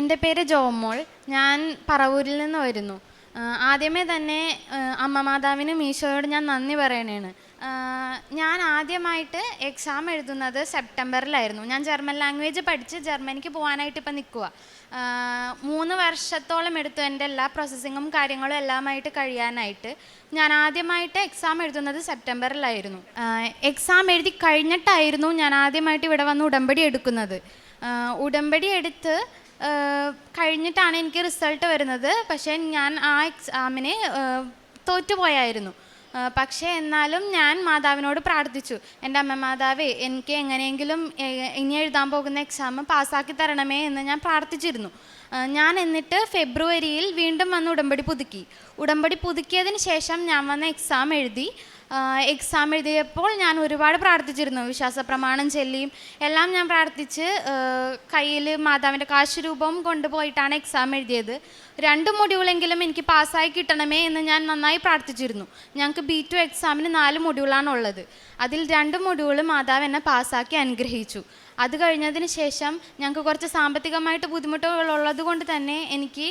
എൻ്റെ പേര് ജോമോൾ. ഞാൻ പറവൂരിൽ നിന്ന് വരുന്നു. ആദ്യമേ തന്നെ അമ്മ മാതാവിനും ഈശോയോട് ഞാൻ നന്ദി പറയണേണ്. ഞാൻ ആദ്യമായിട്ട് എക്സാം എഴുതുന്നത് സെപ്റ്റംബറിലായിരുന്നു. ഞാൻ ജർമ്മൻ ലാംഗ്വേജ് പഠിച്ച് ജർമ്മനിക്ക് പോകാനായിട്ട് ഇപ്പം നിൽക്കുക. 3 വർഷത്തോളം എടുത്തു എൻ്റെ എല്ലാ പ്രോസസ്സിങ്ങും കാര്യങ്ങളും എല്ലാമായിട്ട് കഴിയാനായിട്ട്. ഞാൻ ആദ്യമായിട്ട് എക്സാം എഴുതുന്നത് സെപ്റ്റംബറിലായിരുന്നു. എക്സാം എഴുതി കഴിഞ്ഞിട്ടായിരുന്നു ഞാൻ ആദ്യമായിട്ട് ഇവിടെ വന്ന് ഉടമ്പടി എടുക്കുന്നത്. ഉടമ്പടി എടുത്ത് കഴിഞ്ഞിട്ടാണ് എനിക്ക് റിസൾട്ട് വരുന്നത്. പക്ഷേ ഞാൻ ആ എക്സാമിന് തോറ്റുപോയായിരുന്നു. പക്ഷേ എന്നാലും ഞാൻ മാതാവിനോട് പ്രാർത്ഥിച്ചു, എൻ്റെ അമ്മ മാതാവേ, എനിക്ക് എങ്ങനെയെങ്കിലും ഇനി എഴുതാൻ പോകുന്ന എക്സാം പാസ്സാക്കി തരണമേ എന്ന് ഞാൻ പ്രാർത്ഥിച്ചിരുന്നു. ഞാൻ എന്നിട്ട് ഫെബ്രുവരിയിൽ വീണ്ടും വന്ന് ഉടമ്പടി പുതുക്കിയതിന് ശേഷം ഞാൻ വന്ന് എക്സാം എഴുതിയപ്പോൾ ഞാൻ ഒരുപാട് പ്രാർത്ഥിച്ചിരുന്നു. വിശ്വാസ പ്രമാണം ചൊല്ലിയും എല്ലാം ഞാൻ പ്രാർത്ഥിച്ച് കയ്യിൽ മാതാവിൻ്റെ കാശുരൂപം കൊണ്ടുപോയിട്ടാണ് എക്സാം എഴുതിയത്. 2 മൊഡ്യൂളെങ്കിലും എനിക്ക് പാസ്സായി കിട്ടണമേ എന്ന് ഞാൻ നന്നായി പ്രാർത്ഥിച്ചിരുന്നു. ഞങ്ങൾക്ക് B2 എക്സാമിന് 4 മൊഡ്യൂളാണുള്ളത്. അതിൽ 2 മൊഡ്യൂൾ മാതാവ് എന്നെ പാസ്സാക്കി അനുഗ്രഹിച്ചു. അത് കഴിഞ്ഞതിന് ശേഷം ഞങ്ങൾക്ക് കുറച്ച് സാമ്പത്തികമായിട്ട് ബുദ്ധിമുട്ടുകളുള്ളത് കൊണ്ട് തന്നെ എനിക്ക്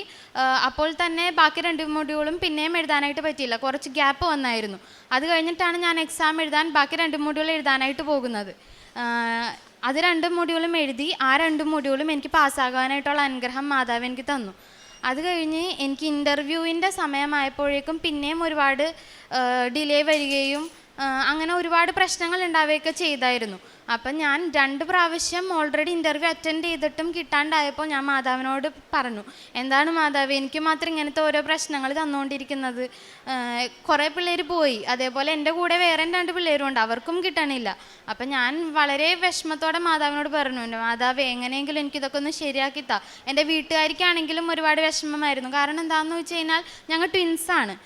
അപ്പോൾ തന്നെ ബാക്കി 2 മൊഡ്യൂളും പിന്നെയും എഴുതാനായിട്ട് പറ്റിയില്ല. കുറച്ച് ഗ്യാപ്പ് വന്നായിരുന്നു. അത് കഴിഞ്ഞിട്ടാണ് ഞാൻ എക്സാം എഴുതാൻ ബാക്കി 2 മൊഡ്യൂൾ എഴുതാനായിട്ട് പോകുന്നത്. അത് 2 മൊഡ്യൂളും എഴുതി. ആ 2 മൊഡ്യൂളും എനിക്ക് പാസ്സാകാനായിട്ടുള്ള അനുഗ്രഹം മാതാവ് എനിക്ക് തന്നു. അത് കഴിഞ്ഞ് എനിക്ക് ഇൻ്റർവ്യൂവിൻ്റെ സമയമായപ്പോഴേക്കും പിന്നെയും ഒരുപാട് ഡിലേ വരികയും അങ്ങനെ ഒരുപാട് പ്രശ്നങ്ങൾ ഉണ്ടാവുകയൊക്കെ ചെയ്തായിരുന്നു. അപ്പം ഞാൻ 2 പ്രാവശ്യം ഓൾറെഡി ഇൻ്റർവ്യൂ അറ്റൻഡ് ചെയ്തിട്ടും കിട്ടാണ്ടായപ്പോൾ ഞാൻ മാതാവിനോട് പറഞ്ഞു, എന്താണ് മാതാവ്, എനിക്ക് മാത്രം ഇങ്ങനത്തെ ഓരോ പ്രശ്നങ്ങൾ തന്നുകൊണ്ടിരിക്കുന്നത്? കുറേ പിള്ളേർ പോയി, അതേപോലെ എൻ്റെ കൂടെ വേറെ 2 പിള്ളേരും ഉണ്ട്, അവർക്കും കിട്ടണില്ല. അപ്പം ഞാൻ വളരെ വിഷമത്തോടെ മാതാവിനോട് പറഞ്ഞു, മാതാവ് എങ്ങനെയെങ്കിലും എനിക്കിതൊക്കെ ഒന്ന് ശരിയാക്കി താ. എൻ്റെ വീട്ടുകാർക്കാണെങ്കിലും ഒരുപാട് വിഷമമായിരുന്നു. കാരണം എന്താണെന്ന് വെച്ച് കഴിഞ്ഞാൽ ഞങ്ങൾ ട്വിൻസാണ്.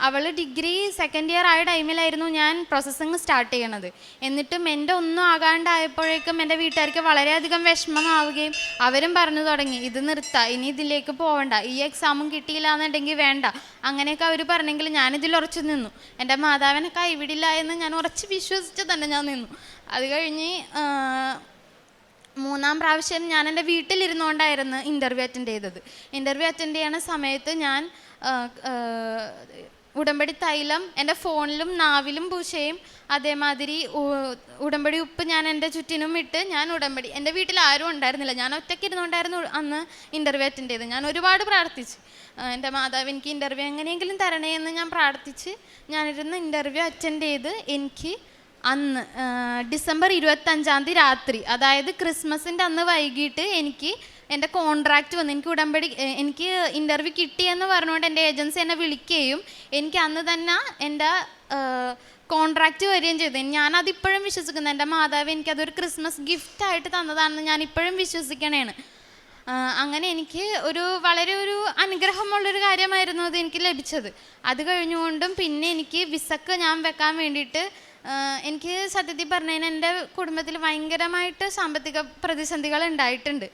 അവൾ ഡിഗ്രി സെക്കൻഡ് ഇയർ ആയ ടൈമിലായിരുന്നു ഞാൻ പ്രോസസ്സിങ് സ്റ്റാർട്ട് ചെയ്യണത്. എന്നിട്ടും എൻ്റെ ഒന്നും ആകാണ്ടായപ്പോഴേക്കും എൻ്റെ വീട്ടുകാർക്ക് വളരെയധികം വിഷമമാവുകയും അവരും പറഞ്ഞു തുടങ്ങി, ഇത് നിർത്താം, ഇനി ഇതിലേക്ക് പോകണ്ട, ഈ എക്സാമും കിട്ടിയില്ല എന്നുണ്ടെങ്കിൽ വേണ്ട, അങ്ങനെയൊക്കെ അവർ പറഞ്ഞെങ്കിൽ ഞാനിതിൽ ഉറച്ചു നിന്നു. എൻ്റെ മാതാവിനെ കൈവിടില്ല എന്ന് ഞാൻ ഉറച്ച് വിശ്വസിച്ച് തന്നെ ഞാൻ നിന്നു. അത് കഴിഞ്ഞ് 3-ാം പ്രാവശ്യം ഞാൻ എൻ്റെ വീട്ടിലിരുന്നുകൊണ്ടായിരുന്നു ഇൻ്റർവ്യൂ അറ്റൻഡ് ചെയ്തത്. ഇൻ്റർവ്യൂ അറ്റൻഡ് ചെയ്യണ സമയത്ത് ഞാൻ ഉടമ്പടി തൈലം എൻ്റെ ഫോണിലും നാവിലും പൂശയും, അതേമാതിരി ഉടമ്പടി ഉപ്പ് ഞാൻ എൻ്റെ ചുറ്റിനും ഇട്ട് ഞാൻ എൻ്റെ വീട്ടിൽ ആരും ഉണ്ടായിരുന്നില്ല, ഞാൻ ഒറ്റയ്ക്ക് ഇരുന്നുകൊണ്ടായിരുന്നു അന്ന് ഇൻ്റർവ്യൂ അറ്റൻഡ് ചെയ്തത്. ഞാൻ ഒരുപാട് പ്രാർത്ഥിച്ചു, എൻ്റെ മാതാവ് എനിക്ക് ഇൻ്റർവ്യൂ എങ്ങനെയെങ്കിലും തരണേ എന്ന് ഞാൻ പ്രാർത്ഥിച്ച് ഞാനിരുന്ന് ഇൻ്റർവ്യൂ അറ്റൻഡ് ചെയ്ത് എനിക്ക് അന്ന് ഡിസംബർ 25-ാം തീയതി രാത്രി, അതായത് ക്രിസ്മസിൻ്റെ അന്ന് വൈകിട്ട് എനിക്ക് എൻ്റെ കോൺട്രാക്റ്റ് വന്നു. എനിക്ക് ഇൻ്റർവ്യൂ കിട്ടിയെന്ന് പറഞ്ഞുകൊണ്ട് എൻ്റെ ഏജൻസി എന്നെ വിളിക്കുകയും എനിക്ക് അന്ന് തന്നെ എൻ്റെ കോൺട്രാക്റ്റ് വരികയും ചെയ്തു. ഞാനതിപ്പോഴും വിശ്വസിക്കുന്നു, എൻ്റെ മാതാവ് എനിക്കതൊരു ക്രിസ്മസ് ഗിഫ്റ്റായിട്ട് തന്നതാണെന്ന് ഞാനിപ്പോഴും വിശ്വസിക്കണേണ്. അങ്ങനെ എനിക്ക് വളരെ ഒരു അനുഗ്രഹമുള്ളൊരു കാര്യമായിരുന്നു അത് എനിക്ക് ലഭിച്ചത്. അത് കഴിഞ്ഞുകൊണ്ടും പിന്നെ എനിക്ക് വിസക്ക് ഞാൻ വെക്കാൻ വേണ്ടിയിട്ട് എനിക്ക് സത്യത്തിൽ പറഞ്ഞാൽ എൻ്റെ കുടുംബത്തിൽ ഭയങ്കരമായിട്ട് സാമ്പത്തിക പ്രതിസന്ധികൾ ഉണ്ടായിട്ടുണ്ട്.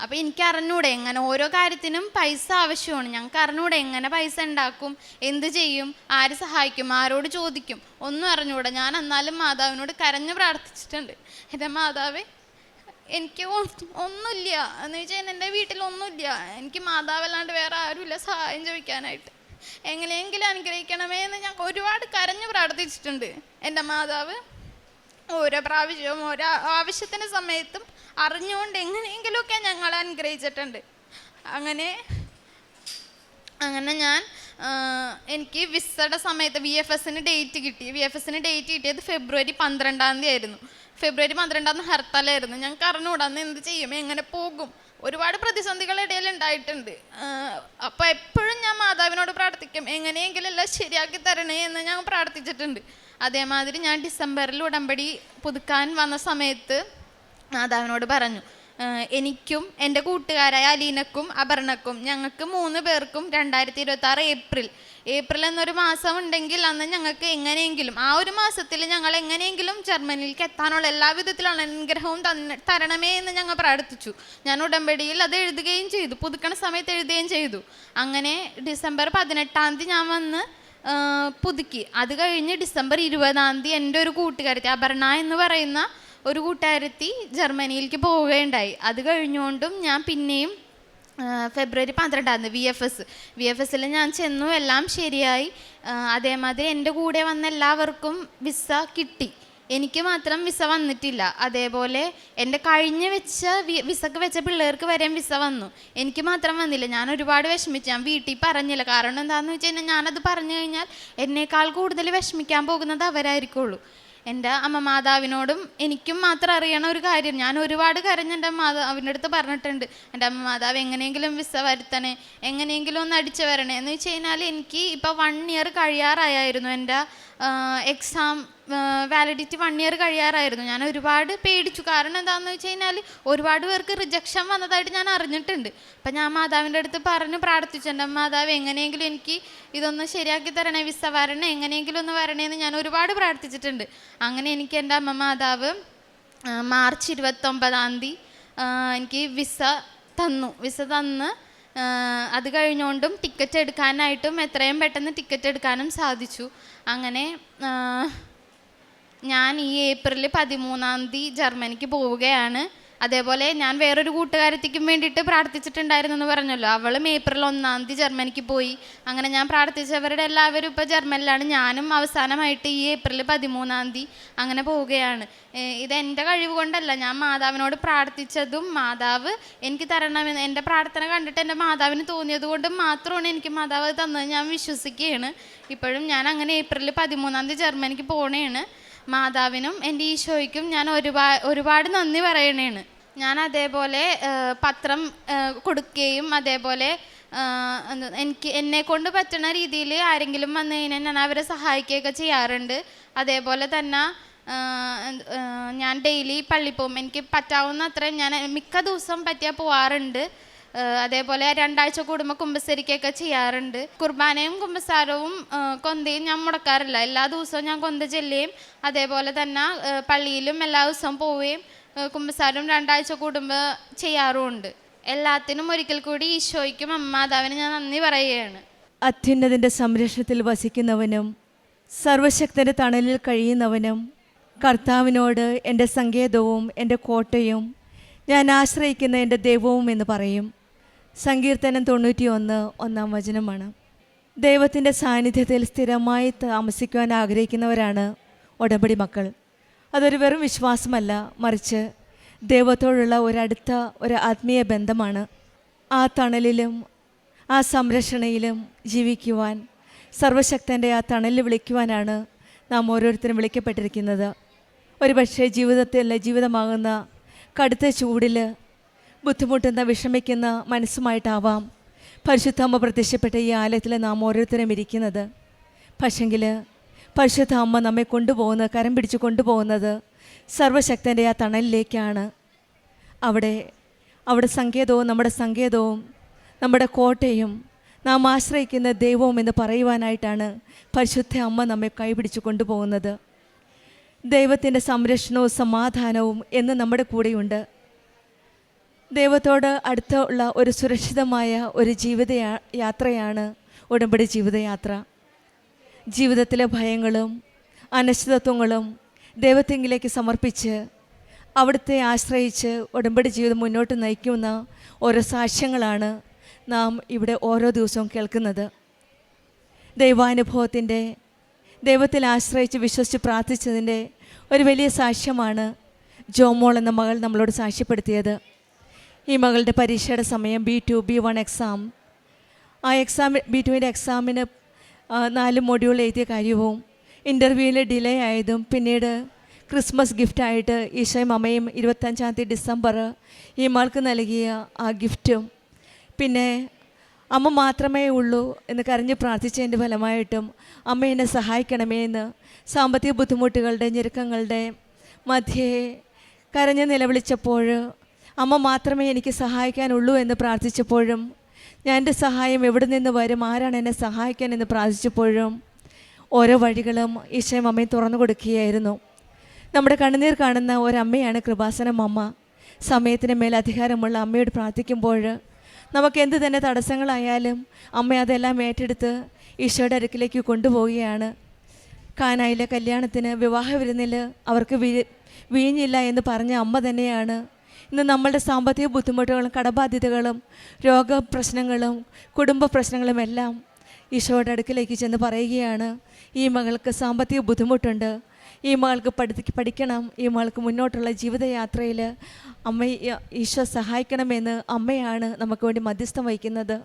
അപ്പോൾ എനിക്ക് അറിഞ്ഞൂടെ എങ്ങനെ ഓരോ കാര്യത്തിനും പൈസ ആവശ്യമാണ്. ഞങ്ങൾക്ക് അറിഞ്ഞൂടെ എങ്ങനെ പൈസ ഉണ്ടാക്കും, എന്ത് ചെയ്യും, ആര് സഹായിക്കും, ആരോട് ചോദിക്കും, ഒന്നും അറിഞ്ഞൂടെ. ഞാൻ എന്നാലും മാതാവിനോട് കരഞ്ഞ് പ്രാർത്ഥിച്ചിട്ടുണ്ട്, എൻ്റെ മാതാവേ എനിക്ക് ഒന്നുമില്ല എന്ന് വെച്ചാൽ എൻ്റെ വീട്ടിലൊന്നുമില്ല, എനിക്ക് മാതാവല്ലാണ്ട് വേറെ ആരുമില്ല സഹായം ചോദിക്കാനായിട്ട്, എങ്ങനെയെങ്കിലും അനുഗ്രഹിക്കണമേ എന്ന് ഞാൻ ഒരുപാട് കരഞ്ഞ് പ്രാർത്ഥിച്ചിട്ടുണ്ട്. എൻ്റെ മാതാവ് ഓരോ പ്രാവശ്യവും ഓരോ ആവശ്യത്തിൻ്റെ സമയത്തും അറിഞ്ഞുകൊണ്ട് എങ്ങനെയെങ്കിലുമൊക്കെ ഞങ്ങളെ അനുഗ്രഹിച്ചിട്ടുണ്ട്. അങ്ങനെ ഞാൻ എനിക്ക് വിസയുടെ സമയത്ത് VFSന് ഡേറ്റ് കിട്ടിയത് ഫെബ്രുവരി 12-ാം തീയതി ആയിരുന്നു. ഫെബ്രുവരി 12-ാം തീയതി ഹർത്താലായിരുന്നു. ഞങ്ങൾക്ക് അറിഞ്ഞുകൂടാ അന്ന് എന്ത് ചെയ്യും, എങ്ങനെ പോകും, ഒരുപാട് പ്രതിസന്ധികൾ ഇടയിൽ ഉണ്ടായിട്ടുണ്ട്. അപ്പോൾ എപ്പോഴും ഞാൻ മാതാവിനോട് പ്രാർത്ഥിക്കും, എങ്ങനെയെങ്കിലും എല്ലാം ശരിയാക്കി തരണേ എന്ന് ഞാൻ പ്രാർത്ഥിച്ചിട്ടുണ്ട്. അതേമാതിരി ഞാൻ ഡിസംബറിൽ ഉടമ്പടി പുതുക്കാൻ വന്ന സമയത്ത് മാതാവിനോട് പറഞ്ഞു, എനിക്കും എൻ്റെ കൂട്ടുകാരായ അലീനക്കും അപർണക്കും ഞങ്ങൾക്ക് 3 പേർക്കും 2026 ഏപ്രിൽ എന്നൊരു മാസം ഉണ്ടെങ്കിൽ അന്ന് ഞങ്ങൾക്ക് എങ്ങനെയെങ്കിലും ആ ഒരു മാസത്തിൽ ഞങ്ങൾ എങ്ങനെയെങ്കിലും ജർമ്മനിയിലേക്ക് എത്താനുള്ള എല്ലാവിധത്തിലുള്ള അനുഗ്രഹവും തരണമേ എന്ന് ഞങ്ങൾ പ്രാർത്ഥിച്ചു. ഞാൻ ഉടമ്പടിയിൽ അത് എഴുതുകയും ചെയ്തു, പുതുക്കണ സമയത്ത് എഴുതുകയും ചെയ്തു. അങ്ങനെ ഡിസംബർ 18-ാം തീയതി ഞാൻ വന്ന് പുതുക്കി. അത് കഴിഞ്ഞ് ഡിസംബർ 20-ാം തീയതി എൻ്റെ ഒരു കൂട്ടുകാരത്തി അപർണ എന്ന് പറയുന്ന ഒരു കൂട്ടുകാരത്തി ജർമ്മനിയിലേക്ക് പോവുകയുണ്ടായി. അത് കഴിഞ്ഞുകൊണ്ടും ഞാൻ പിന്നെയും ഫെബ്രുവരി 12 വി എഫ് എസിൽ ഞാൻ ചെന്നു, എല്ലാം ശരിയായി. അതേമാതിരി എൻ്റെ കൂടെ വന്ന എല്ലാവർക്കും വിസ കിട്ടി, എനിക്ക് മാത്രം വിസ വന്നിട്ടില്ല. അതേപോലെ എൻ്റെ കഴിഞ്ഞ് വെച്ച വിസക്ക് വെച്ച പിള്ളേർക്ക് വരെയും വിസ വന്നു, എനിക്ക് മാത്രം വന്നില്ല. ഞാൻ ഒരുപാട് വിഷമിച്ചു. ഞാൻ വീട്ടിൽ പറഞ്ഞില്ല. കാരണം എന്താണെന്ന് വെച്ച് കഴിഞ്ഞാൽ ഞാനത് പറഞ്ഞു കഴിഞ്ഞാൽ എന്നേക്കാൾ കൂടുതൽ വിഷമിക്കാൻ പോകുന്നത് അവരായിരിക്കുള്ളൂ. എൻ്റെ അമ്മ മാതാവിനോടും എനിക്കും മാത്രം അറിയണ ഒരു കാര്യം. ഞാൻ ഒരുപാട് കരഞ്ഞ് എൻ്റെ മാതാവിൻ്റെ അടുത്ത് പറഞ്ഞിട്ടുണ്ട്, എൻ്റെ അമ്മ മാതാവ് എങ്ങനെയെങ്കിലും വിസ വരുത്തണേ, എങ്ങനെയെങ്കിലും ഒന്ന് അടിച്ചു വരണേ എന്ന് വെച്ച് കഴിഞ്ഞാൽ എനിക്ക് ഇപ്പോൾ 1 ഇയർ കഴിയാറായിരുന്നു. എൻ്റെ എക്സാം വാലിഡിറ്റി 1 ഇയർ കഴിയാറായിരുന്നു. ഞാൻ ഒരുപാട് പേടിച്ചു. കാരണം എന്താണെന്ന് വെച്ച് കഴിഞ്ഞാൽ ഒരുപാട് പേർക്ക് റിജക്ഷൻ വന്നതായിട്ട് ഞാൻ അറിഞ്ഞിട്ടുണ്ട്. അപ്പം ഞാൻ മാതാവിൻ്റെ അടുത്ത് പറഞ്ഞു പ്രാർത്ഥിച്ചു, എൻ്റെ മാതാവ് എങ്ങനെയെങ്കിലും എനിക്ക് ഇതൊന്ന് ശരിയാക്കി തരണേ, വിസ വരണേ, എങ്ങനെയെങ്കിലും ഒന്ന് വരണേന്ന് ഞാൻ ഒരുപാട് പ്രാർത്ഥിച്ചിട്ടുണ്ട്. അങ്ങനെ എനിക്ക് എൻ്റെ അമ്മ മാതാവ് മാർച്ച് 29 എനിക്ക് വിസ തന്ന് അത് കഴിഞ്ഞുകൊണ്ടും ടിക്കറ്റ് എടുക്കാനായിട്ടും എത്രയും പെട്ടെന്ന് ടിക്കറ്റ് എടുക്കാനും സാധിച്ചു. അങ്ങനെ ഞാൻ ഈ ഏപ്രിൽ 13 ജർമ്മനിക്ക് പോവുകയാണ്. അതേപോലെ ഞാൻ വേറൊരു കൂട്ടുകാരത്തിക്കും വേണ്ടിയിട്ട് പ്രാർത്ഥിച്ചിട്ടുണ്ടായിരുന്നു എന്ന് പറഞ്ഞല്ലോ, അവളും ഏപ്രിൽ 1 ജർമ്മനിക്ക് പോയി. അങ്ങനെ ഞാൻ പ്രാർത്ഥിച്ചവരുടെ എല്ലാവരും ഇപ്പോൾ ജർമ്മനിലാണ്. ഞാനും അവസാനമായിട്ട് ഈ ഏപ്രിൽ 13 അങ്ങനെ പോവുകയാണ്. ഇത് എൻ്റെ കഴിവ് കൊണ്ടല്ല, ഞാൻ മാതാവിനോട് പ്രാർത്ഥിച്ചതും മാതാവ് എനിക്ക് തരണമെന്ന് എൻ്റെ പ്രാർത്ഥന കണ്ടിട്ട് എൻ്റെ മാതാവിന് തോന്നിയത് കൊണ്ടും മാത്രമാണ് എനിക്ക് മാതാവ് തന്നത് ഞാൻ വിശ്വസിക്കുകയാണ്. ഇപ്പോഴും ഞാൻ അങ്ങനെ ഏപ്രിൽ 13 ജർമ്മനിക്ക് പോണേണ്. മാതാവിനും എൻ്റെ ഈശോയ്ക്കും ഞാൻ ഒരുപാട് നന്ദി പറയണേണ്. ഞാൻ അതേപോലെ പത്രം കൊടുക്കുകയും അതേപോലെ എന്നെ കൊണ്ട് പറ്റുന്ന രീതിയിൽ ആരെങ്കിലും വന്നു കഴിഞ്ഞാൽ ഞാൻ അവരെ സഹായിക്കുകയൊക്കെ ചെയ്യാറുണ്ട്. അതേപോലെ തന്നെ ഞാൻ ഡെയിലി പള്ളി പോകും. എനിക്ക് പറ്റാവുന്ന അത്രയും ഞാൻ മിക്ക ദിവസം പറ്റിയാൽ പോവാറുണ്ട്. അതേപോലെ 2 ആഴ്ച കൂടുമ്പോൾ കുമ്പസരിക്കൊക്കെ ചെയ്യാറുണ്ട്. കുർബാനയും കുമ്പസാരവും കൊന്തയും ഞാൻ മുടക്കാറില്ല. എല്ലാ ദിവസവും ഞാൻ കൊന്ത ചെല്ലുകയും അതേപോലെ തന്നെ പള്ളിയിലും എല്ലാ ദിവസവും പോവുകയും കുമ്പസാരവും 2 ആഴ്ച കൂടുമ്പോൾ ചെയ്യാറുമുണ്ട്. എല്ലാത്തിനും ഒരിക്കൽ കൂടി ഈശോയ്ക്കും അമ്മാതാവിനും ഞാൻ നന്ദി പറയുകയാണ്. അത്യുന്നതിൻ്റെ സംരക്ഷണത്തിൽ വസിക്കുന്നവനും സർവശക്തൻ്റെ തണലിൽ കഴിയുന്നവനും കർത്താവിനോട് എൻ്റെ സങ്കേതവും എൻ്റെ കോട്ടയും ഞാൻ ആശ്രയിക്കുന്ന എൻ്റെ ദൈവവും എന്ന് പറയും. സങ്കീർത്തനം 91:1 ദൈവത്തിൻ്റെ സാന്നിധ്യത്തിൽ സ്ഥിരമായി താമസിക്കുവാൻ ആഗ്രഹിക്കുന്നവരാണ് ഉടമ്പടി മക്കൾ. അതൊരു വെറും വിശ്വാസമല്ല, മറിച്ച് ദൈവത്തോടുള്ള ഒരു ആത്മീയ ബന്ധമാണ്. ആ തണലിലും ആ സംരക്ഷണയിലും ജീവിക്കുവാൻ, സർവശക്തൻ്റെ ആ തണലിൽ വിളിക്കുവാനാണ് നാം ഓരോരുത്തരും വിളിക്കപ്പെട്ടിരിക്കുന്നത്. ഒരുപക്ഷെ ജീവിതമാകുന്ന കടുത്ത ചൂടിൽ ബുദ്ധിമുട്ടുന്ന വിഷമിക്കുന്ന മനസ്സുമായിട്ടാവാം പരിശുദ്ധ പ്രത്യക്ഷപ്പെട്ട ഈ ആലയത്തിൽ നാം ഓരോരുത്തരും ഇരിക്കുന്നത്. പക്ഷെങ്കിൽ പരിശുദ്ധ അമ്മ നമ്മെ കൊണ്ടുപോകുന്നത്, കരം പിടിച്ച് കൊണ്ടുപോകുന്നത് സർവശക്തൻ്റെ ആ തണലിലേക്കാണ്. അവിടെ സങ്കേതവും നമ്മുടെ കോട്ടയും നാം ആശ്രയിക്കുന്ന ദൈവവും എന്ന് പറയുവാനായിട്ടാണ് പരിശുദ്ധ അമ്മ നമ്മെ കൈപിടിച്ച് കൊണ്ടുപോകുന്നത്. ദൈവത്തിൻ്റെ സംരക്ഷണവും സമാധാനവും എന്ന് നമ്മുടെ കൂടെയുണ്ട്. ദൈവത്തോട് അടുത്തുള്ള ഒരു സുരക്ഷിതമായ ഒരു യാത്രയാണ് ഉടമ്പടി ജീവിതയാത്ര. ജീവിതത്തിലെ ഭയങ്ങളും അനിശ്ചിതത്വങ്ങളും ദൈവത്തെങ്കിലേക്ക് സമർപ്പിച്ച് അവിടുത്തെ ആശ്രയിച്ച് ഉടമ്പടി ജീവിതം മുന്നോട്ട് നയിക്കുന്ന ഓരോ സാക്ഷ്യങ്ങളാണ് നാം ഇവിടെ ഓരോ ദിവസവും കേൾക്കുന്നത്. ദൈവാനുഭവത്തിൻ്റെ, ദൈവത്തിൽ ആശ്രയിച്ച് വിശ്വസിച്ച് പ്രാർത്ഥിച്ചതിൻ്റെ ഒരു വലിയ സാക്ഷ്യമാണ് ജോമോൾ എന്ന മകൾ നമ്മളോട് സാക്ഷ്യപ്പെടുത്തിയത്. ഈ മകളുടെ പരീക്ഷയുടെ സമയം B2 B1 എക്സാം, ആ B2ൻ്റെ എക്സാമിന് 4 മൊഡ്യൂൾ എഴുതിയ കാര്യവും ഇൻ്റർവ്യൂവിൽ ഡിലേ ആയതും പിന്നീട് ക്രിസ്മസ് ഗിഫ്റ്റായിട്ട് ഈശോയും അമ്മയും 25 ഡിസംബർ ഈ മകൾക്ക് നൽകിയ ആ ഗിഫ്റ്റും, പിന്നെ അമ്മ മാത്രമേ ഉള്ളൂ എന്ന് കരഞ്ഞ് പ്രാർത്ഥിച്ചതിൻ്റെ ഫലമായിട്ടും അമ്മ എന്നെ സഹായിക്കണമേ എന്ന് സാമ്പത്തിക ബുദ്ധിമുട്ടുകളുടെ ഞെരുക്കങ്ങളുടെ മധ്യേ കരഞ്ഞ് നിലവിളിച്ചപ്പോൾ, അമ്മ മാത്രമേ എനിക്ക് സഹായിക്കാനുള്ളൂ എന്ന് പ്രാർത്ഥിച്ചപ്പോഴും, ഞാൻ എൻ്റെ സഹായം എവിടെ നിന്ന് വരും, ആരാണ് എന്നെ സഹായിക്കാൻ എന്ന് പ്രാർത്ഥിച്ചപ്പോഴും ഓരോ വഴികളും ഈശോയും അമ്മയും തുറന്നു കൊടുക്കുകയായിരുന്നു. നമ്മുടെ കണ്ണുനീർ കാണുന്ന ഒരമ്മയാണ് കൃപാസനം അമ്മ. സമയത്തിന് മേൽ അധികാരമുള്ള അമ്മയോട് പ്രാർത്ഥിക്കുമ്പോൾ നമുക്ക് എന്ത് തന്നെ തടസ്സങ്ങളായാലും അമ്മ അതെല്ലാം ഏറ്റെടുത്ത് ഈശോയുടെ അടുക്കിലേക്ക് കൊണ്ടുപോവുകയാണ്. കാനായിലെ കല്യാണത്തിന് വിവാഹ വിരുന്നിൽ അവർക്ക് വീഞ്ഞില്ല എന്ന് പറഞ്ഞ അമ്മ തന്നെയാണ് ഇന്ന് നമ്മളുടെ സാമ്പത്തിക ബുദ്ധിമുട്ടുകളും കടബാധ്യതകളും രോഗപ്രശ്നങ്ങളും കുടുംബ പ്രശ്നങ്ങളും എല്ലാം ഈശോയുടെ അടുക്കിലേക്ക് ചെന്ന് പറയുകയാണ്, ഈ മകൾക്ക് സാമ്പത്തിക ബുദ്ധിമുട്ടുണ്ട്, ഈ മകൾക്ക് പഠിക്കണം, ഈ മകൾക്ക് മുന്നോട്ടുള്ള ജീവിതയാത്രയിൽ ഈശോ സഹായിക്കണമെന്ന് അമ്മയാണ് നമുക്ക് വേണ്ടി മധ്യസ്ഥം വഹിക്കുന്നത്.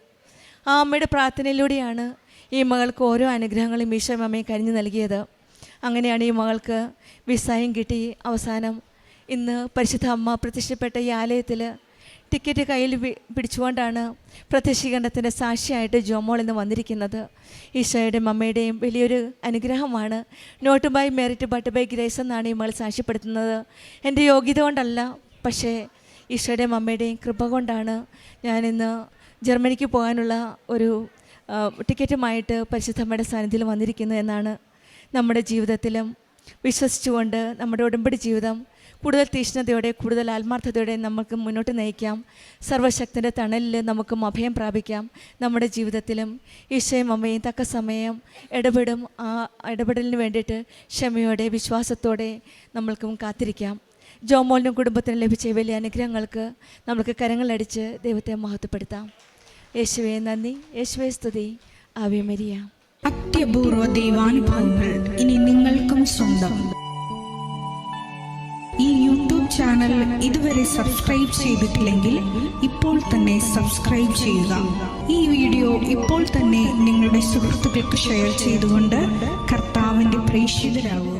ആ അമ്മയുടെ പ്രാർത്ഥനയിലൂടെയാണ് ഈ മകൾക്ക് ഓരോ അനുഗ്രഹങ്ങളും ഈശോ അമ്മയെ കനിഞ്ഞു നൽകിയത്. അങ്ങനെയാണ് ഈ മകൾക്ക് വിസയും കിട്ടി. അവസാനം ഇന്ന് പരിശുദ്ധ അമ്മ പ്രത്യക്ഷപ്പെട്ട ഈ ആലയത്തിൽ ടിക്കറ്റ് കയ്യിൽ പിടിച്ചുകൊണ്ടാണ് പ്രത്യക്ഷീകരണത്തിൻ്റെ സാക്ഷിയായിട്ട് ജോമോൾ ഇന്ന് വന്നിരിക്കുന്നത്. ഈശോയുടെയും അമ്മയുടെയും വലിയൊരു അനുഗ്രഹമാണ്. Not by merit but by grace എന്നാണ് ഈ മകൾ സാക്ഷ്യപ്പെടുത്തുന്നത്. എൻ്റെ യോഗ്യത കൊണ്ടല്ല, പക്ഷേ ഈശോയുടെയും അമ്മയുടെയും കൃപ കൊണ്ടാണ് ഞാനിന്ന് ജർമ്മനിക്ക് പോകാനുള്ള ഒരു ടിക്കറ്റുമായിട്ട് പരിശുദ്ധമ്മയുടെ സാന്നിധ്യത്തിൽ വന്നിരിക്കുന്നത് എന്നാണ്. നമ്മുടെ ജീവിതത്തിലും വിശ്വസിച്ചുകൊണ്ട് നമ്മുടെ ഉടമ്പടി ജീവിതം കൂടുതൽ തീഷ്ണതയോടെ കൂടുതൽ ആത്മാർത്ഥതയോടെ നമുക്ക് മുന്നോട്ട് നയിക്കാം. സർവശക്തൻ്റെ തണലിൽ നമുക്കും അഭയം പ്രാപിക്കാം. നമ്മുടെ ജീവിതത്തിലും ഈശോയും അമ്മയും തക്ക സമയം ഇടപെടും. ആ ഇടപെടലിന് വേണ്ടിയിട്ട് ക്ഷമയോടെ വിശ്വാസത്തോടെ നമ്മൾക്കും കാത്തിരിക്കാം. ജോമോളിനും കുടുംബത്തിനും ലഭിച്ച വലിയ അനുഗ്രഹങ്ങൾക്ക് നമുക്ക് കരങ്ങളടിച്ച് ദൈവത്തെ മഹത്വപ്പെടുത്താം. യേശുവേ നന്ദി, യേശുവേ സ്തുതി, ആവേ മരിയ. അത്യപൂർവ ദൈവാനുഭവങ്ങൾ ഇനി നിങ്ങൾക്കും സ്വന്തം. ഈ യൂട്യൂബ് ചാനൽ ഇതുവരെ സബ്സ്ക്രൈബ് ചെയ്തിട്ടില്ലെങ്കിൽ ഇപ്പോൾ തന്നെ സബ്സ്ക്രൈബ് ചെയ്യുക. ഈ വീഡിയോ ഇപ്പോൾ തന്നെ നിങ്ങളുടെ സുഹൃത്തുക്കൾക്ക് ഷെയർ ചെയ്തുകൊണ്ട് കർത്താവിൻ്റെ പ്രേക്ഷിതരാകുക.